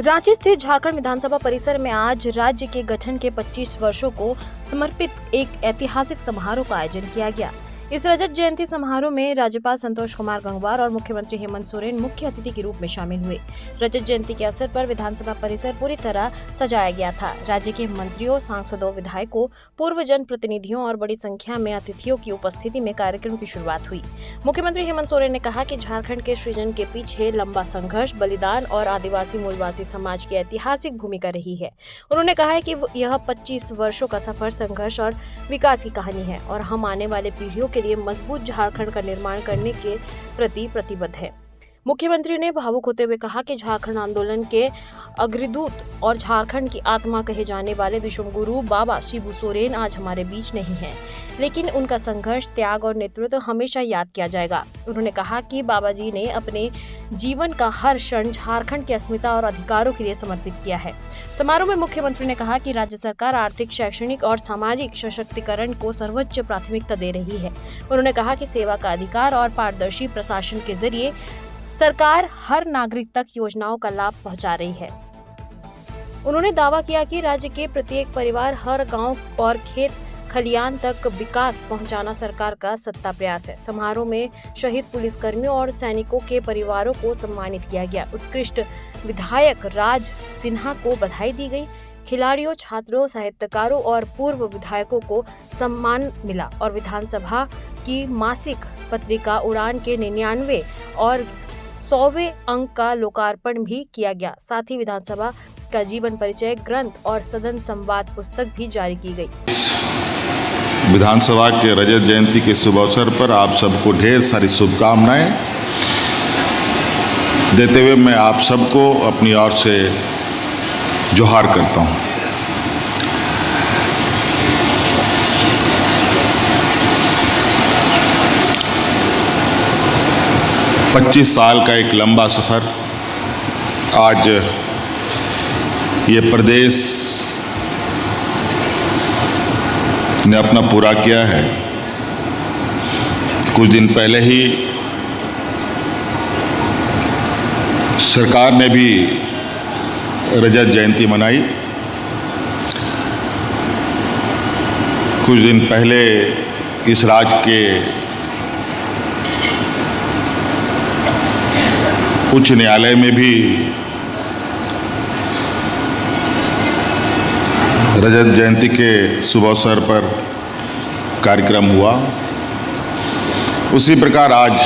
रांची स्थित झारखंड विधानसभा परिसर में आज राज्य के गठन के 25 वर्षों को समर्पित एक ऐतिहासिक समारोह का आयोजन किया गया। इस रजत जयंती समारोह में राज्यपाल संतोष कुमार गंगवार और मुख्यमंत्री हेमंत सोरेन मुख्य अतिथि के रूप में शामिल हुए। रजत जयंती के अवसर पर विधानसभा परिसर पूरी तरह सजाया गया था। राज्य के मंत्रियों, सांसदों, विधायकों, पूर्व जन प्रतिनिधियों और बड़ी संख्या में अतिथियों की उपस्थिति में कार्यक्रम की शुरुआत हुई। मुख्यमंत्री हेमंत सोरेन ने कहा कि झारखंड के सृजन के पीछे लंबा संघर्ष, बलिदान और आदिवासी मूलवासी समाज की ऐतिहासिक भूमिका रही है। उन्होंने कहा है कि यह 25 वर्षों का सफर, संघर्ष और विकास की कहानी है और हम आने वाले पीढ़ियों के लिए मजबूत झारखंड का निर्माण करने के प्रति प्रतिबद्ध है। मुख्यमंत्री ने भावुक होते हुए कहा कि झारखंड आंदोलन के अग्रदूत और झारखंड की आत्मा कहे जाने वाले विश्वगुरु बाबा शिबू सोरेन आज हमारे बीच नहीं हैं, लेकिन उनका संघर्ष, त्याग और नेतृत्व हमेशा याद किया जाएगा। उन्होंने कहा कि बाबा जी ने अपने जीवन का हर क्षण झारखंड की अस्मिता और अधिकारों के लिए समर्पित किया है। समारोह में मुख्यमंत्री ने कहा कि राज्य सरकार आर्थिक, शैक्षणिक और सामाजिक सशक्तिकरण को सर्वोच्च प्राथमिकता दे रही है। उन्होंने कहा कि सेवा का अधिकार और पारदर्शी प्रशासन के जरिए सरकार हर नागरिक तक योजनाओं का लाभ पहुंचा रही है। उन्होंने दावा किया कि राज्य के प्रत्येक परिवार, हर गांव और खेत खलियान तक विकास पहुंचाना सरकार का सत्ता प्रयास है। समारोह में शहीद पुलिसकर्मियों और सैनिकों के परिवारों को सम्मानित किया गया। उत्कृष्ट विधायक राज सिन्हा को बधाई दी गई। खिलाड़ियों, छात्रों, साहित्यकारों और पूर्व विधायकों को सम्मान मिला और विधानसभा की मासिक पत्रिका उड़ान के 99 और 100वें अंक का लोकार्पण भी किया गया। साथ ही विधानसभा का जीवन परिचय ग्रंथ और सदन संवाद पुस्तक भी जारी की गई। विधानसभा के रजत जयंती के शुभ अवसर पर आप सबको ढेर सारी शुभकामनाएं देते हुए मैं आप सबको अपनी ओर से जोहार करता हूं। पच्चीस साल का एक लंबा सफर आज ये प्रदेश ने अपना पूरा किया है। कुछ दिन पहले ही सरकार ने भी रजत जयंती मनाई। कुछ दिन पहले इस राज्य के उच्च न्यायालय में भी रजत जयंती के शुभ अवसर पर कार्यक्रम हुआ। उसी प्रकार आज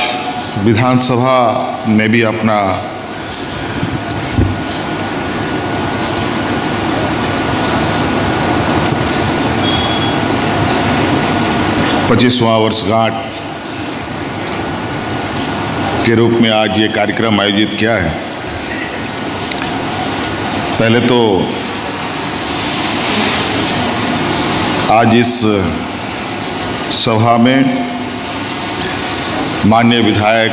विधानसभा ने भी अपना पच्चीसवां वर्षगांठ के रूप में आज ये कार्यक्रम आयोजित किया है। पहले तो आज इस सभा में माननीय विधायक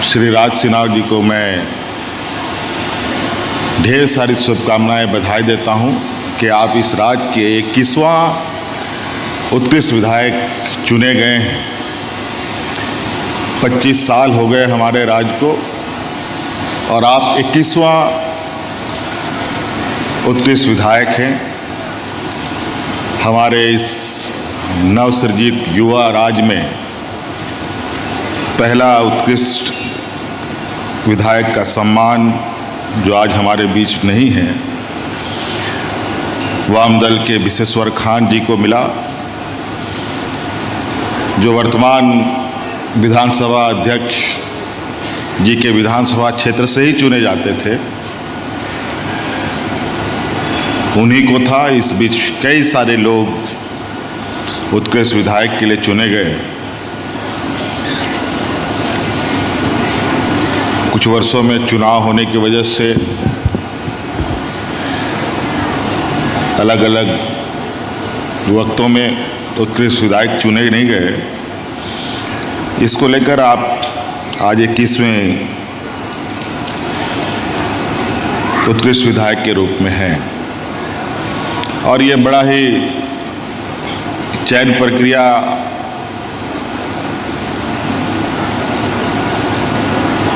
श्री राज सिन्हा जी को मैं ढेर सारी शुभकामनाएं, बधाई देता हूं कि आप इस राज्य के 21वां उत्कृष्ट विधायक चुने गए हैं। 25 साल हो गए हमारे राज्य को और आप 21वां उत्कृष्ट विधायक हैं। हमारे इस नवसृजित युवा राज्य में पहला उत्कृष्ट विधायक का सम्मान जो आज हमारे बीच नहीं है, वामदल के विशेश्वर खान जी को मिला, जो वर्तमान विधानसभा अध्यक्ष जी के विधानसभा क्षेत्र से ही चुने जाते थे। उन्हीं को था। इस बीच कई सारे लोग उत्कृष्ट विधायक के लिए चुने गए। कुछ वर्षों में चुनाव होने की वजह से अलग अलग वक्तों में उत्कृष्ट विधायक चुने नहीं गए। इसको लेकर आप आज 21वें उत्कृष्ट विधायक के रूप में हैं और ये बड़ा ही चयन प्रक्रिया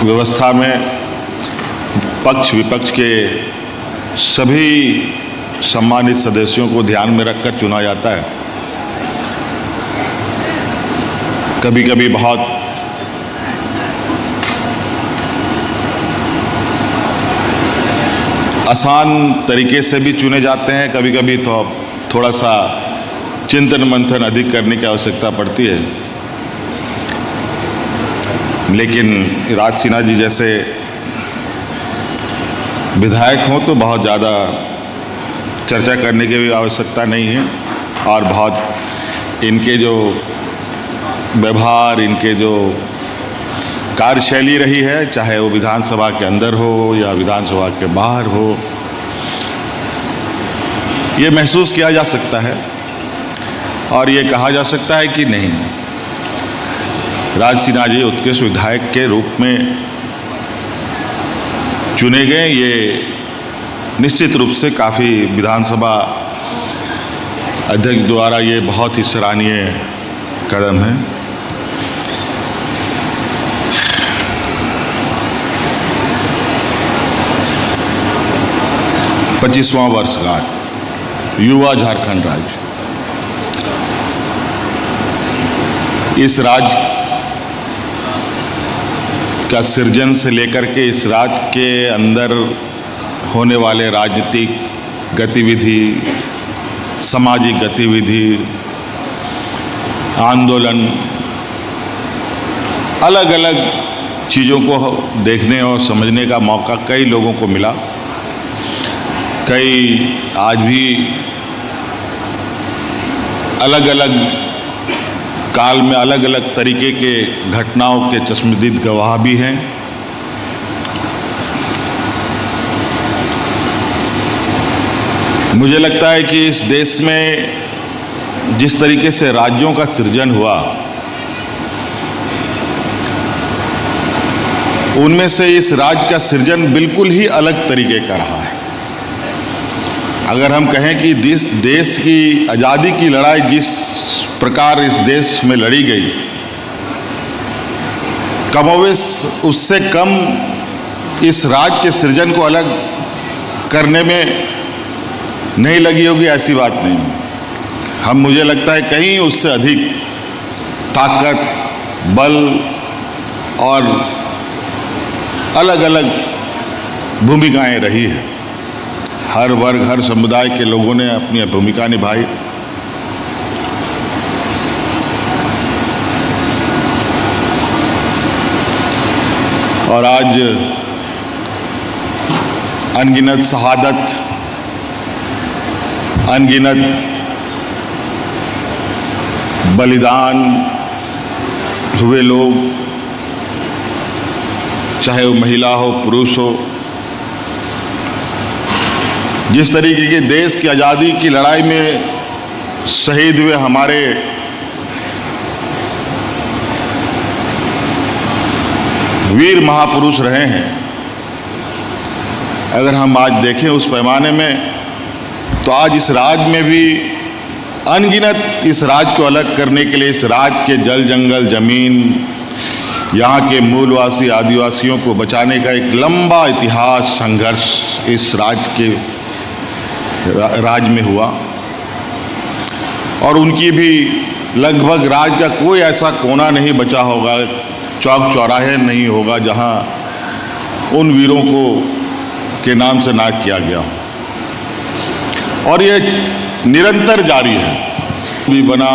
व्यवस्था में पक्ष विपक्ष के सभी सम्मानित सदस्यों को ध्यान में रखकर चुना जाता है। कभी कभी बहुत आसान तरीके से भी चुने जाते हैं, कभी कभी तो थोड़ा सा चिंतन मंथन अधिक करने की आवश्यकता पड़ती है। लेकिन राज सिन्हा जी जैसे विधायक हों तो बहुत ज़्यादा चर्चा करने की भी आवश्यकता नहीं है, और बहुत इनके जो व्यवहार, इनके जो कार्यशैली रही है, चाहे वो विधानसभा के अंदर हो या विधानसभा के बाहर हो, ये महसूस किया जा सकता है और ये कहा जा सकता है कि नहीं, राज सिन्हा जी उत्कृष्ट विधायक के रूप में चुने गए। ये निश्चित रूप से काफ़ी विधानसभा अध्यक्ष द्वारा ये बहुत ही सराहनीय कदम है। पच्चीसवां वर्षगांठ युवा झारखंड राज्य, इस राज्य का सृजन से लेकर के इस राज्य के अंदर होने वाले राजनीतिक गतिविधि, सामाजिक गतिविधि, आंदोलन, अलग अलग चीज़ों को देखने और समझने का मौका कई लोगों को मिला। कई आज भी अलग अलग काल में अलग अलग तरीके के घटनाओं के चश्मदीद गवाह भी हैं। मुझे लगता है कि इस देश में जिस तरीके से राज्यों का सृजन हुआ, उनमें से इस राज्य का सृजन बिल्कुल ही अलग तरीके का रहा है। अगर हम कहें कि देश की आज़ादी की लड़ाई जिस प्रकार इस देश में लड़ी गई, कमोवेश उससे कम इस राज्य के सृजन को अलग करने में नहीं लगी होगी, ऐसी बात नहीं। मुझे लगता है कहीं उससे अधिक ताकत, बल और अलग अलग भूमिकाएं रही है। हर वर्ग, हर समुदाय के लोगों ने अपनी भूमिका निभाई। और आज अनगिनत शहादत, अनगिनत बलिदान हुए लोग, चाहे वो महिला हो, पुरुष हो, जिस तरीके के देश की आज़ादी की लड़ाई में शहीद हुए हमारे वीर महापुरुष रहे हैं, अगर हम आज देखें उस पैमाने में, तो आज इस राज्य में भी अनगिनत इस राज्य को अलग करने के लिए इस राज्य के जल जंगल जमीन, यहाँ के मूलवासी आदिवासियों को बचाने का एक लंबा इतिहास संघर्ष इस राज्य में हुआ। और उनकी भी लगभग राज्य का कोई ऐसा कोना नहीं बचा होगा, चौक चौराहे नहीं होगा जहाँ उन वीरों को के नाम से नाम किया गया हो। और ये निरंतर जारी है। भी बना,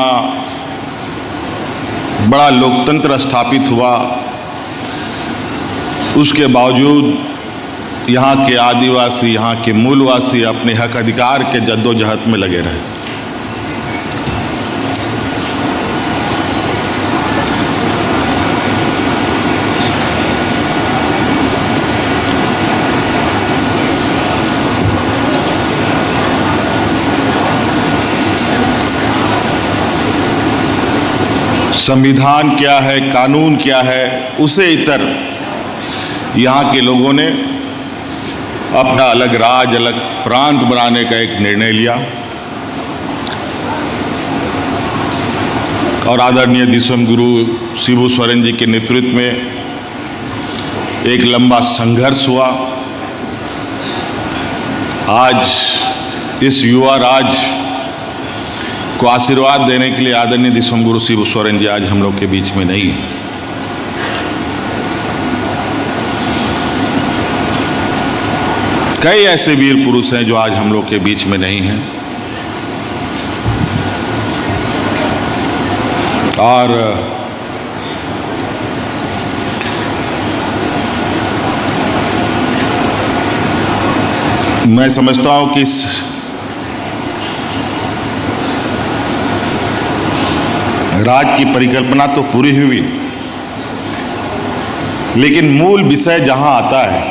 बड़ा लोकतंत्र स्थापित हुआ, उसके बावजूद यहाँ के आदिवासी, यहाँ के मूलवासी अपने हक अधिकार के जद्दोजहद में लगे रहे। संविधान क्या है, कानून क्या है, उसे इतर यहाँ के लोगों ने अपना अलग राज्य, अलग प्रांत बनाने का एक निर्णय लिया। और आदरणीय दिसम गुरु शिबू सोरेन जी के नेतृत्व में एक लंबा संघर्ष हुआ आज इस युवा राज को आशीर्वाद देने के लिए आदरणीय दिसंगुरु शिबू सोरेन जी आज हम लोग के बीच में नहीं है। कई ऐसे वीर पुरुष हैं जो आज हम लोग के बीच में नहीं हैं और मैं समझता हूं कि इस राज की परिकल्पना तो पूरी हुई, लेकिन मूल विषय जहां आता है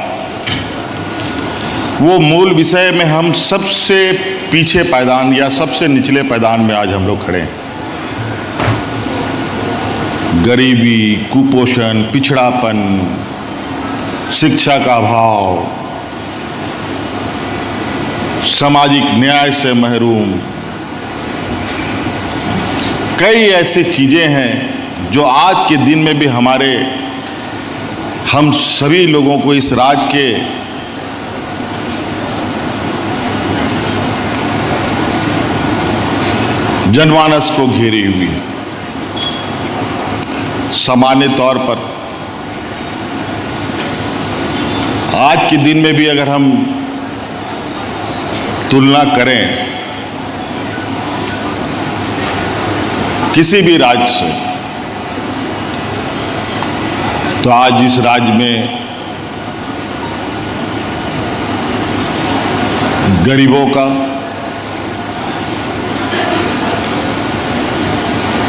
वो मूल विषय में हम सबसे पीछे पायदान या सबसे निचले पायदान में आज हम लोग खड़े हैं। गरीबी, कुपोषण, पिछड़ापन, शिक्षा का अभाव, सामाजिक न्याय से महरूम, कई ऐसी चीजें हैं जो आज के दिन में भी हम सभी लोगों को इस राज के जनमानस को घेरी हुई है। सामान्य तौर पर आज के दिन में भी अगर हम तुलना करें किसी भी राज्य से, तो आज इस राज्य में गरीबों का,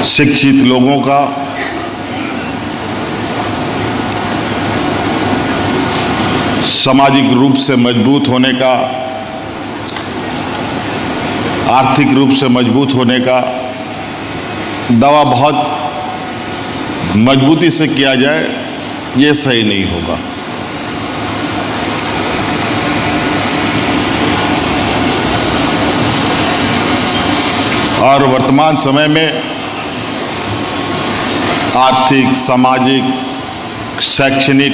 शिक्षित लोगों का, सामाजिक रूप से मजबूत होने का, आर्थिक रूप से मजबूत होने का दावा बहुत मजबूती से किया जाए ये सही नहीं होगा। और वर्तमान समय में आर्थिक, सामाजिक, शैक्षणिक,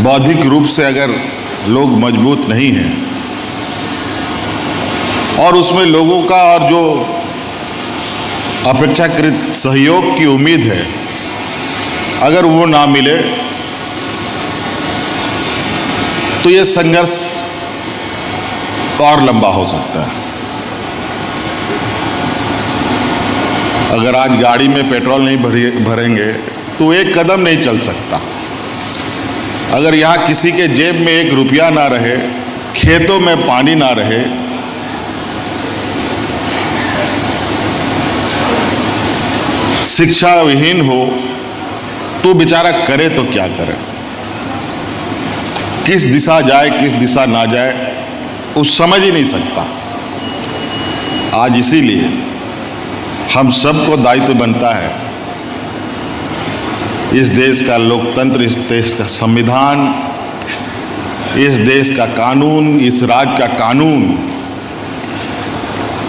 बौद्धिक रूप से अगर लोग मजबूत नहीं हैं और उसमें लोगों का और जो अपेक्षाकृत सहयोग की उम्मीद है अगर वो ना मिले तो ये संघर्ष और लंबा हो सकता है। अगर आज गाड़ी में पेट्रोल नहीं भरेंगे तो एक कदम नहीं चल सकता। अगर यहाँ किसी के जेब में एक रुपया ना रहे, खेतों में पानी ना रहे, शिक्षा विहीन हो, तो बेचारा करे तो क्या करे, किस दिशा जाए किस दिशा ना जाए वो समझ ही नहीं सकता। आज इसीलिए हम सबको दायित्व बनता है इस देश का लोकतंत्र, इस देश का संविधान, इस देश का कानून, इस राज्य का कानून।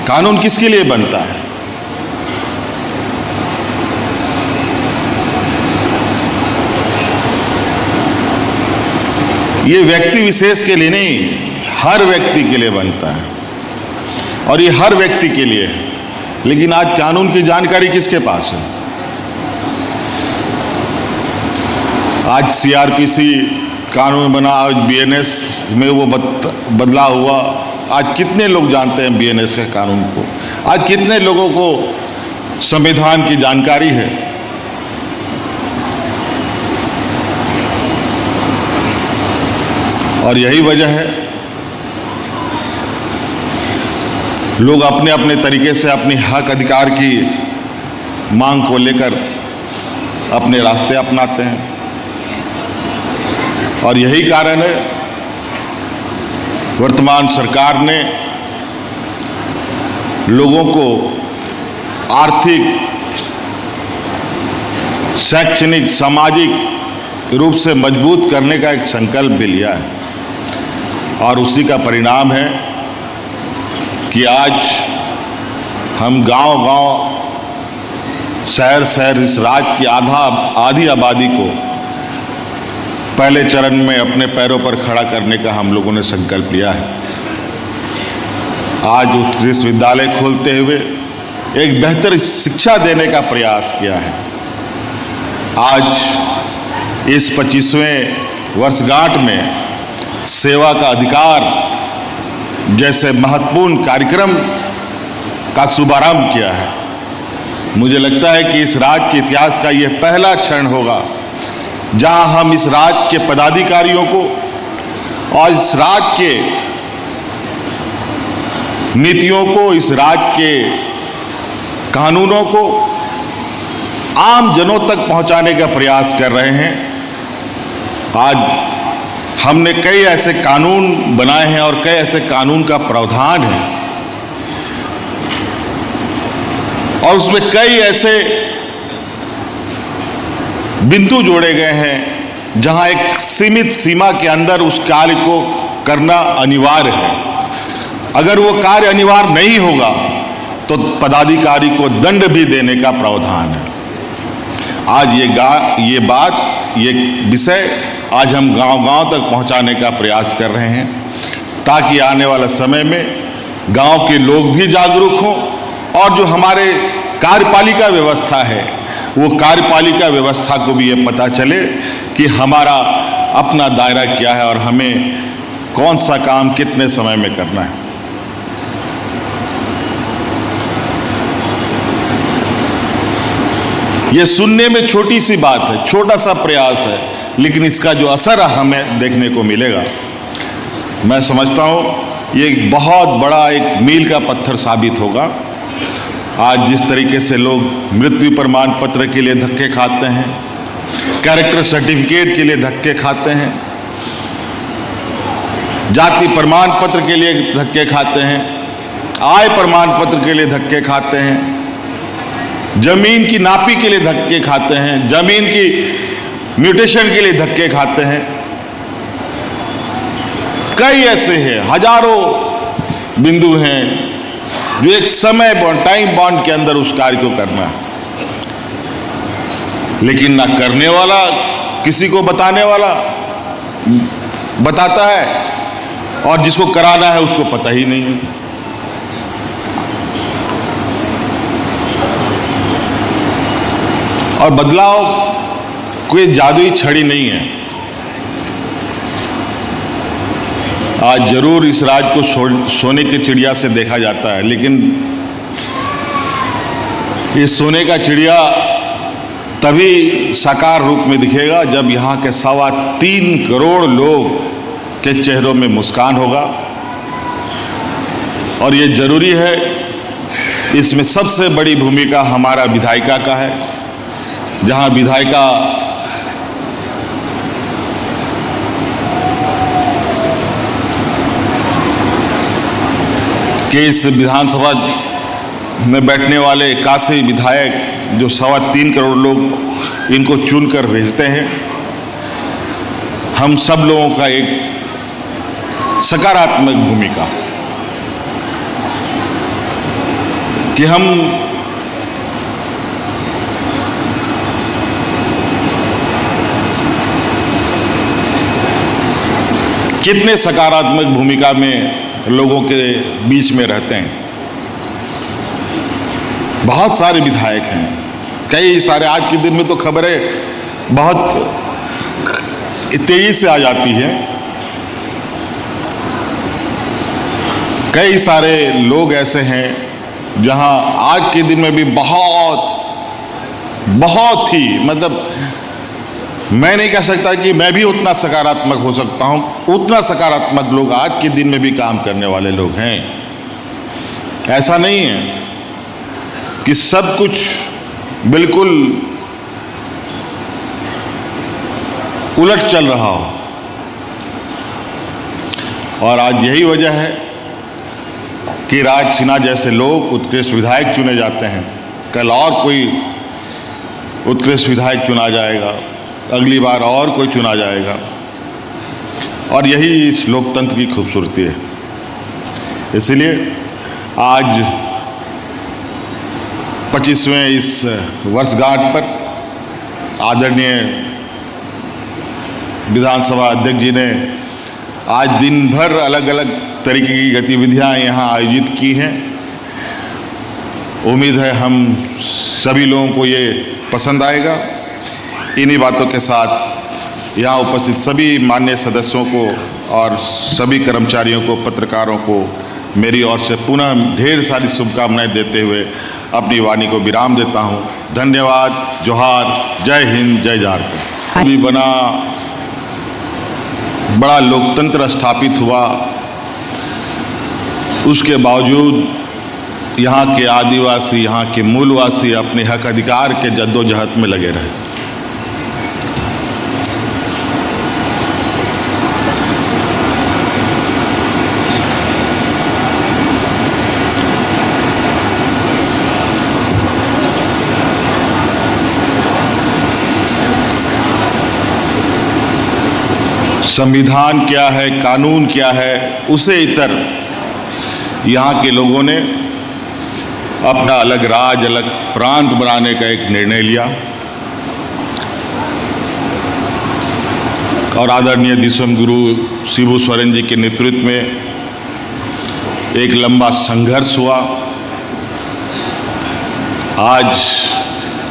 कानून किसके लिए बनता है? ये व्यक्ति विशेष के लिए नहीं, हर व्यक्ति के लिए बनता है और ये हर व्यक्ति के लिए है। लेकिन आज कानून की जानकारी किसके पास है? आज सीआरपीसी कानून बना, आज बीएनएस में वो बदलाव हुआ। आज कितने लोग जानते हैं बीएनएस के कानून को? आज कितने लोगों को संविधान की जानकारी है? और यही वजह है लोग अपने अपने तरीके से अपनी हक अधिकार की मांग को लेकर अपने रास्ते अपनाते हैं। और यही कारण है वर्तमान सरकार ने लोगों को आर्थिक, शैक्षणिक, सामाजिक रूप से मजबूत करने का एक संकल्प भी लिया है। और उसी का परिणाम है कि आज हम गांव-गांव, शहर-शहर इस राज्य की आधी आबादी को पहले चरण में अपने पैरों पर खड़ा करने का हम लोगों ने संकल्प लिया है। आज उत्कृष्ट विद्यालय खोलते हुए एक बेहतर शिक्षा देने का प्रयास किया है। आज इस 25वें वर्षगांठ में सेवा का अधिकार जैसे महत्वपूर्ण कार्यक्रम का शुभारंभ किया है। मुझे लगता है कि इस राज्य के इतिहास का यह पहला क्षण होगा जहां हम इस राज्य के पदाधिकारियों को और इस राज्य के नीतियों को, इस राज्य के कानूनों को आम जनों तक पहुंचाने का प्रयास कर रहे हैं। आज हमने कई ऐसे कानून बनाए हैं और कई ऐसे कानून का प्रावधान है और उसमें कई ऐसे बिंदु जोड़े गए हैं जहां एक सीमित सीमा के अंदर उस कार्य को करना अनिवार्य है। अगर वो कार्य अनिवार्य नहीं होगा तो पदाधिकारी को दंड भी देने का प्रावधान है। आज ये विषय आज हम गांव-गांव तक पहुंचाने का प्रयास कर रहे हैं ताकि आने वाला समय में गांव के लोग भी जागरूक हों और जो हमारे कार्यपालिका व्यवस्था है वो कार्यपालिका व्यवस्था को भी ये पता चले कि हमारा अपना दायरा क्या है और हमें कौन सा काम कितने समय में करना है। ये सुनने में छोटी सी बात है, छोटा सा प्रयास है, लेकिन इसका जो असर हमें देखने को मिलेगा, मैं समझता हूँ ये एक बहुत बड़ा एक मील का पत्थर साबित होगा। आज जिस तरीके से लोग मृत्यु प्रमाण पत्र के लिए धक्के खाते हैं, कैरेक्टर सर्टिफिकेट के लिए धक्के खाते हैं, जाति प्रमाण पत्र के लिए धक्के खाते हैं, आय प्रमाण पत्र के लिए धक्के खाते हैं, जमीन की नापी के लिए धक्के खाते हैं, जमीन की म्यूटेशन के लिए धक्के खाते हैं। कई ऐसे हैं, हजारों बिंदु हैं जो एक समय बॉन्ड, टाइम बॉन्ड के अंदर उस कार्य को करना है, लेकिन ना करने वाला, किसी को बताने वाला बताता है और जिसको कराना है उसको पता ही नहीं है। और बदलाव कोई जादुई छड़ी नहीं है। आज जरूर इस राज्य को सोने की चिड़िया से देखा जाता है, लेकिन ये सोने का चिड़िया तभी साकार रूप में दिखेगा जब यहाँ के 3.25 करोड़ लोग के चेहरों में मुस्कान होगा। और ये जरूरी है, इसमें सबसे बड़ी भूमिका हमारा विधायिका का है, जहाँ विधायिका के इस विधानसभा में बैठने वाले 81 विधायक जो 3.25 करोड़ लोग इनको चुनकर भेजते हैं, हम सब लोगों का एक सकारात्मक भूमिका कि हम कितने सकारात्मक भूमिका में लोगों के बीच में रहते हैं। बहुत सारे विधायक हैं, कई सारे, आज के दिन में तो खबरें बहुत तेजी से आ जाती हैं। कई सारे लोग ऐसे हैं जहां आज के दिन में भी बहुत ही, मतलब मैं नहीं कह सकता कि मैं भी उतना सकारात्मक हो सकता हूं, उतना सकारात्मक लोग आज के दिन में भी काम करने वाले लोग हैं। ऐसा नहीं है कि सब कुछ बिल्कुल उलट चल रहा हो। और आज यही वजह है कि राज सिन्हा जैसे लोग उत्कृष्ट विधायक चुने जाते हैं। कल और कोई उत्कृष्ट विधायक चुना जाएगा, अगली बार और कोई चुना जाएगा। और यही इस लोकतंत्र की खूबसूरती है। इसलिए आज 25वें इस वर्षगांठ पर आदरणीय विधानसभा अध्यक्ष जी ने आज दिन भर अलग अलग तरीके की गतिविधियां यहाँ आयोजित की हैं। उम्मीद है हम सभी लोगों को ये पसंद आएगा। इन्हीं बातों के साथ यहाँ उपस्थित सभी माननीय सदस्यों को और सभी कर्मचारियों को, पत्रकारों को मेरी ओर से पुनः ढेर सारी शुभकामनाएं देते हुए अपनी वाणी को विराम देता हूँ। धन्यवाद। जोहार। जय हिंद, जय झारखंड। भी बना, बड़ा लोकतंत्र स्थापित हुआ, उसके बावजूद यहाँ के आदिवासी, यहाँ के मूलवासी अपने हक अधिकार के जद्दोजहद में लगे रहे। संविधान क्या है, कानून क्या है, उसे इतर यहाँ के लोगों ने अपना अलग राज्य, अलग प्रांत बनाने का एक निर्णय लिया और आदरणीय दिसम गुरु शिबू सोरेन जी के नेतृत्व में एक लंबा संघर्ष हुआ। आज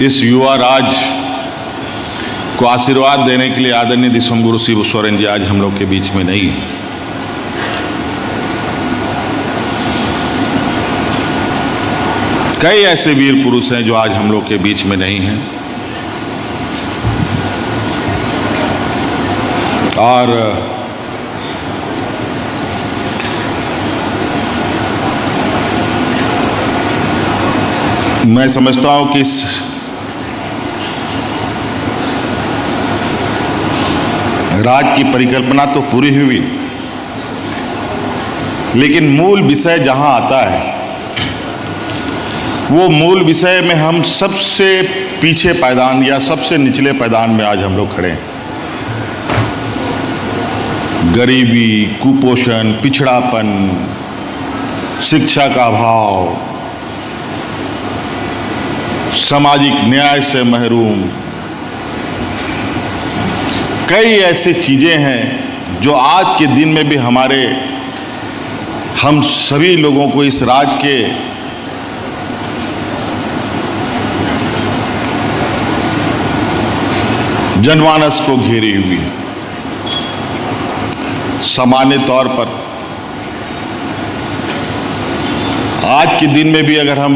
इस युवा राज्य को आशीर्वाद देने के लिए आदरणीय दिसम गुरु शिबू सोरेन जी आज हम लोग के बीच में नहीं। कई ऐसे वीर पुरुष हैं जो आज हम लोग के बीच में नहीं हैं और मैं समझता हूं कि इस राज की परिकल्पना तो पूरी हुई, लेकिन मूल विषय जहां आता है वो मूल विषय में हम सबसे पीछे पायदान या सबसे निचले पायदान में आज हम लोग खड़े हैं। गरीबी, कुपोषण, पिछड़ापन, शिक्षा का अभाव, सामाजिक न्याय से महरूम, कई ऐसी चीजें हैं जो आज के दिन में भी हम सभी लोगों को इस राज्य के जनमानस को घेरी हुई है। सामान्य तौर पर आज के दिन में भी अगर हम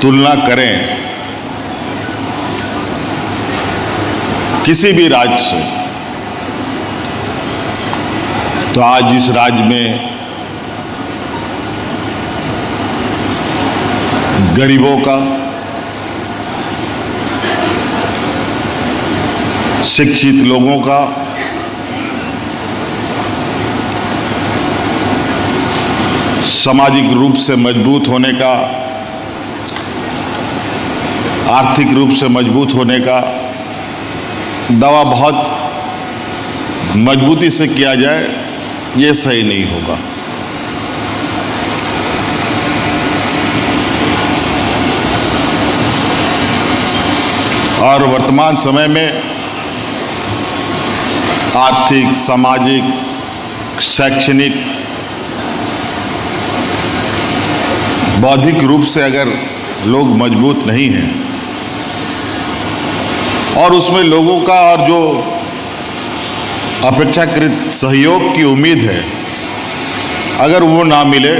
तुलना करें किसी भी राज्य से, तो आज इस राज्य में गरीबों का, शिक्षित लोगों का, सामाजिक रूप से मजबूत होने का, आर्थिक रूप से मजबूत होने का दावा बहुत मजबूती से किया जाए, ये सही नहीं होगा। और वर्तमान समय में आर्थिक, सामाजिक, शैक्षणिक, बौद्धिक रूप से अगर लोग मजबूत नहीं हैं और उसमें लोगों का और जो अपेक्षाकृत सहयोग की उम्मीद है अगर वो ना मिले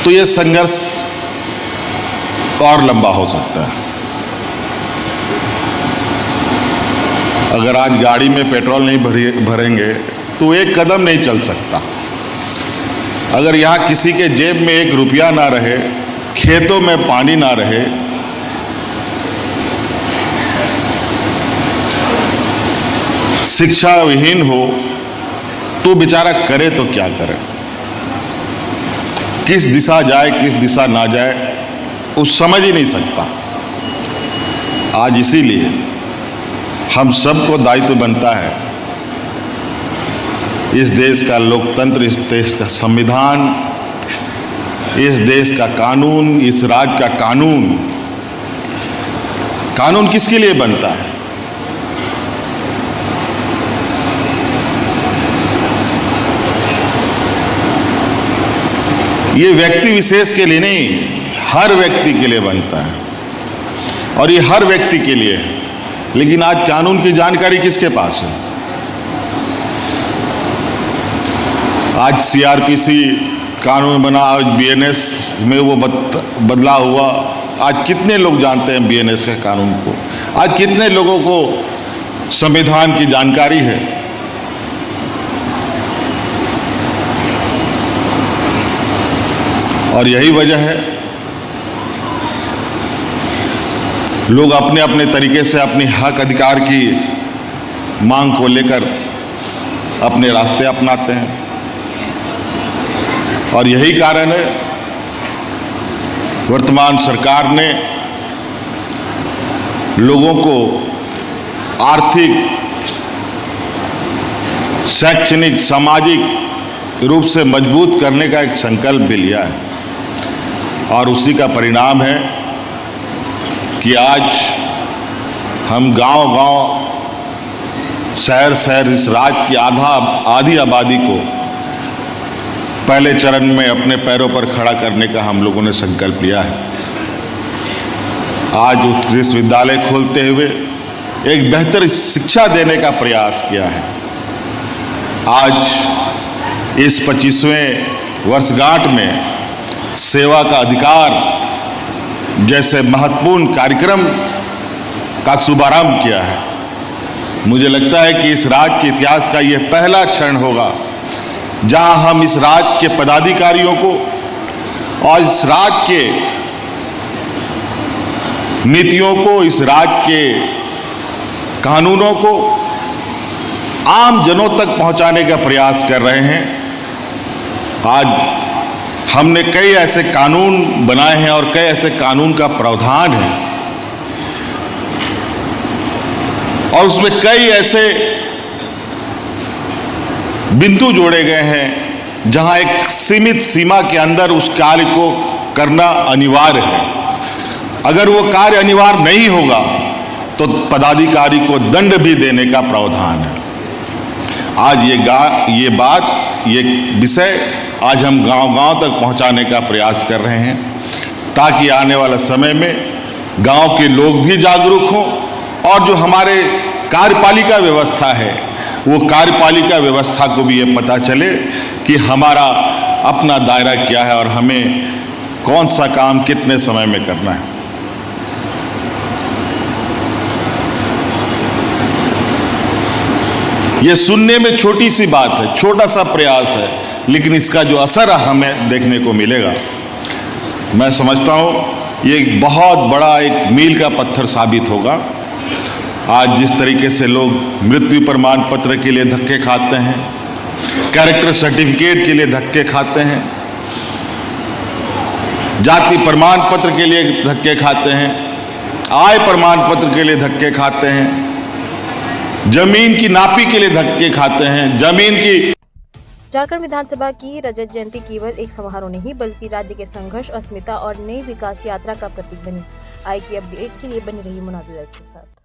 तो ये संघर्ष और लंबा हो सकता है। अगर आज गाड़ी में पेट्रोल नहीं भरेंगे तो एक कदम नहीं चल सकता। अगर यहाँ किसी के जेब में 1 रुपया ना रहे, खेतों में पानी ना रहे, शिक्षा विहीन हो, तो बेचारा करे तो क्या करे, किस दिशा जाए किस दिशा ना जाए वो समझ ही नहीं सकता। आज इसीलिए हम सबको दायित्व बनता है इस देश का लोकतंत्र, इस देश का संविधान, इस देश का कानून, इस राज्य का कानून कानून किसके लिए बनता है? ये व्यक्ति विशेष के लिए नहीं, हर व्यक्ति के लिए बनता है और ये हर व्यक्ति के लिए है। लेकिन आज कानून की जानकारी किसके पास है? आज सीआरपीसी कानून बना, आज बीएनएस में वो बदलाव हुआ। आज कितने लोग जानते हैं बीएनएस के कानून को? आज कितने लोगों को संविधान की जानकारी है? और यही वजह है लोग अपने अपने तरीके से अपनी हक अधिकार की मांग को लेकर अपने रास्ते अपनाते हैं। और यही कारण है वर्तमान सरकार ने लोगों को आर्थिक, शैक्षणिक, सामाजिक रूप से मजबूत करने का एक संकल्प भी लिया है। और उसी का परिणाम है कि आज हम गांव-गांव, शहर-शहर इस राज्य की आधी आबादी को पहले चरण में अपने पैरों पर खड़ा करने का हम लोगों ने संकल्प लिया है। आज उत्कृष्ट विश्वविद्यालय खोलते हुए एक बेहतर शिक्षा देने का प्रयास किया है। आज इस 25वें वर्षगांठ में सेवा का अधिकार जैसे महत्वपूर्ण कार्यक्रम का शुभारंभ किया है। मुझे लगता है कि इस राज्य के इतिहास का यह पहला क्षण होगा जहां हम इस राज्य के पदाधिकारियों को और इस राज्य के नीतियों को, इस राज्य के कानूनों को आम जनों तक पहुंचाने का प्रयास कर रहे हैं। आज हमने कई ऐसे कानून बनाए हैं और कई ऐसे कानून का प्रावधान है और उसमें कई ऐसे बिंदु जोड़े गए हैं जहां एक सीमित सीमा के अंदर उस कार्य को करना अनिवार्य है। अगर वो कार्य अनिवार्य नहीं होगा तो पदाधिकारी को दंड भी देने का प्रावधान है। आज ये विषय आज हम गांव-गांव तक पहुंचाने का प्रयास कर रहे हैं ताकि आने वाला समय में गांव के लोग भी जागरूक हों और जो हमारे कार्यपालिका व्यवस्था है वो कार्यपालिका व्यवस्था को भी ये पता चले कि हमारा अपना दायरा क्या है और हमें कौन सा काम कितने समय में करना है। ये सुनने में छोटी सी बात है, छोटा सा प्रयास है, लेकिन इसका जो असर हमें देखने को मिलेगा, मैं समझता हूँ ये एक बहुत बड़ा एक मील का पत्थर साबित होगा। आज जिस तरीके से लोग मृत्यु प्रमाण पत्र के लिए धक्के खाते हैं, कैरेक्टर सर्टिफिकेट के लिए धक्के खाते हैं, जाति प्रमाण पत्र के लिए धक्के खाते हैं, आय प्रमाण पत्र के लिए धक्के खाते हैं, जमीन की नापी के लिए धक्के खाते हैं, जमीन की। झारखंड विधानसभा की रजत जयंती केवल एक समारोह नहीं बल्कि राज्य के संघर्ष, अस्मिता और नई विकास यात्रा का प्रतीक बनी। आई की अपडेट के लिए बनी रही मुनादिर के साथ।